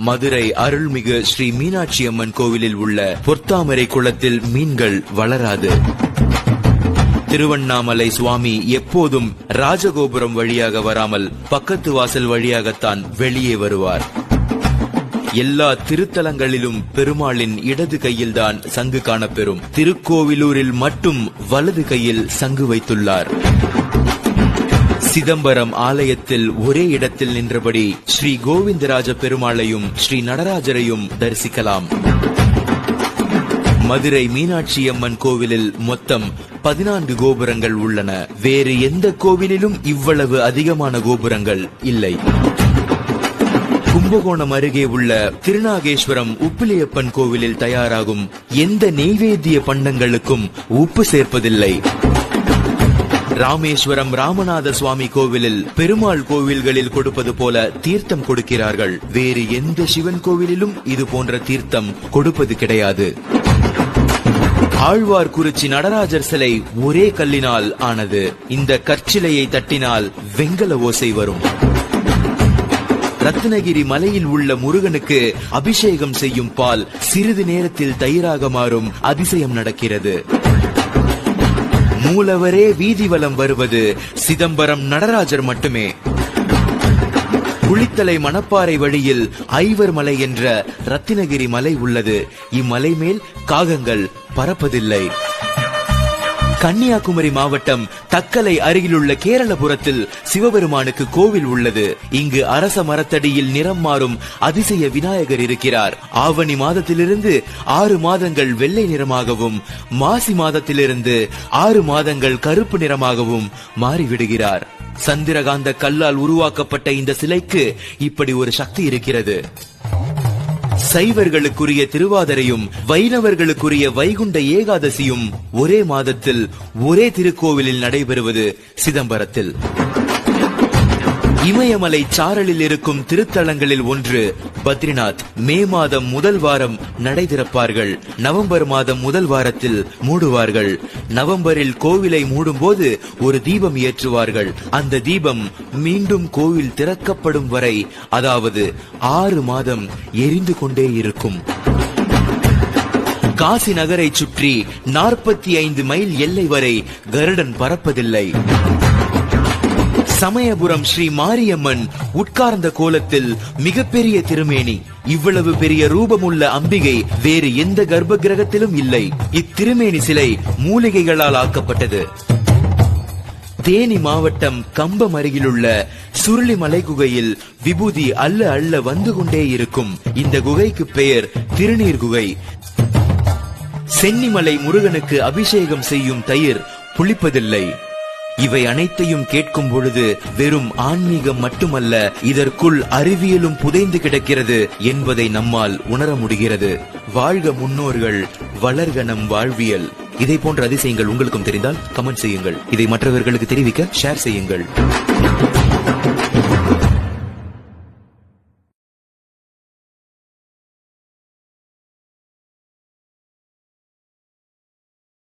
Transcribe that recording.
மதுரை அருள்மிகு ஸ்ரீ மீனாட்சி அம்மன் கோவிலில் உள்ள பொற்தாமரை குளத்தில் மீன்கள் வளராது. திருவண்ணாமலை சுவாமி எப்போதும் ராஜகோபுரம் வழியாக வராமல் பக்கத்து வாசல் வழியாகத்தான் வெளியே வருவார். எல்லா திருத்தலங்களிலும் பெருமாளின் இடது கையில்தான் சங்கு காணப்பெறும். திருக்கோவிலூரில் மட்டும் வலது கையில் சங்கு வைத்துள்ளார். சிதம்பரம் ஆலயத்தில் ஒரே இடத்தில் நின்றபடி ஸ்ரீ கோவிந்தராஜ பெருமாளையும் ஸ்ரீ நடராஜரையும் தரிசிக்கலாம். மதுரை மீனாட்சி அம்மன் கோவிலில் மொத்தம் 14 கோபுரங்கள் உள்ளன. வேறு எந்த கோவிலிலும் இவ்வளவு அதிகமான கோபுரங்கள் இல்லை. கும்பகோணம் அருகே உள்ள திருநாகேஸ்வரம் உப்பிலியப்பன் கோவிலில் தயாராகும் எந்த நெய்வேத்திய பண்டங்களுக்கும் உப்பு சேர்ப்பதில்லை. ராமேஸ்வரம் ராமநாத சுவாமி கோவிலில் பெருமாள் கோவில்களில் கொடுப்பது போல தீர்த்தம் கொடுக்கிறார்கள். வேறு எந்த சிவன் கோவிலிலும் இது போன்ற தீர்த்தம் கொடுப்பது கிடையாது. ஆழ்வார்குறிச்சி நடராஜர் சிலை ஒரே கல்லினால் ஆனது. இந்த கற்சிலையை தட்டினால் வெங்கல ஓசை வரும். ரத்னகிரி மலையில் உள்ள முருகனுக்கு அபிஷேகம் செய்யும் பால் சிறிது நேரத்தில் தயிராக மாறும் அதிசயம் நடக்கிறது. மூலவரே வீதி வலம் வருவது சிதம்பரம் நடராஜர் மட்டுமே. குளித்தலை மணப்பாறை வழியில் ஐவர் மலை என்ற ரத்தினகிரி மலை உள்ளது. இம்மலை மேல் காகங்கள் பறப்பதில்லை. கன்னியாகுமரி மாவட்டம் தக்கலை அருகிலுள்ள கேரளபுரத்தில் சிவபெருமானுக்கு கோவில் உள்ளது. இங்கு அரச மரத்தடியில் நிறம் மாறும் அதிசய விநாயகர் இருக்கிறார். ஆவணி மாதத்திலிருந்து 6 மாதங்கள் வெள்ளை நிறமாகவும், மாசி மாதத்திலிருந்து 6 மாதங்கள் கருப்பு நிறமாகவும் மாறிவிடுகிறார். சந்திரகாந்த கல்லால் உருவாக்கப்பட்ட இந்த சிலைக்கு இப்படி ஒரு சக்தி இருக்கிறது. சைவர்களுக்குரிய திருவாதிரையும் வைணவர்களுக்குரிய வைகுண்ட ஏகாதசியும் ஒரே மாதத்தில் ஒரே திருக்கோவிலில் நடைபெறுவது சிதம்பரத்தில். இமயமலை சாரலில் இருக்கும் திருத்தலங்களில் ஒன்று பத்ரிநாத். மே மாதம் முதல் வாரம் நடை திறப்பார்கள். நவம்பர் மாதம் முதல் வாரத்தில் மூடுவார்கள். நவம்பரில் கோவிலை மூடும் போது ஒரு தீபம் ஏற்றுவார்கள். அந்த தீபம் மீண்டும் கோவில் திறக்கப்படும் வரை, அதாவது 6 மாதம் எரிந்து கொண்டே இருக்கும். காசி நகரை சுற்றி 45 மைல் எல்லை வரை கருடன் பறப்பதில்லை. சமயபுரம் ஸ்ரீ மாரியம்மன் உட்கார்ந்த கோலத்தில் மிகப்பெரிய திருமேனி. இவ்வளவு பெரிய ரூபமுள்ள அம்பிகை வேறு எந்த கர்ப்ப கிரகத்திலும் இல்லை. இத்திருமேனி சிலை மூலிகைகளால் ஆக்கப்பட்டது. தேனி மாவட்டம் கம்பம் அருகிலுள்ள சுருளிமலை குகையில் விபூதி அள்ள அள்ள வந்து கொண்டே இருக்கும். இந்த குகைக்கு பெயர் திருநீர் குகை. சென்னிமலை முருகனுக்கு அபிஷேகம் செய்யும் தயிர் புளிப்பதில்லை. இவை அனைத்தையும் கேட்கும் பொழுது வெறும் ஆன்மீகம் மட்டுமல்ல, இதற்குள் அறிவியலும் புதைந்து கிடக்கிறது என்பதை நம்மால் உணர முடிகிறது. வாழ்க முன்னோர்கள், வளர்க நம் வாழ்வியல். இதை போன்ற அதிசயங்கள் உங்களுக்கும் தெரிந்தால் கமெண்ட் செய்யுங்கள். இதை மற்றவர்களுக்கு தெரிவிக்க ஷேர் செய்யுங்கள்.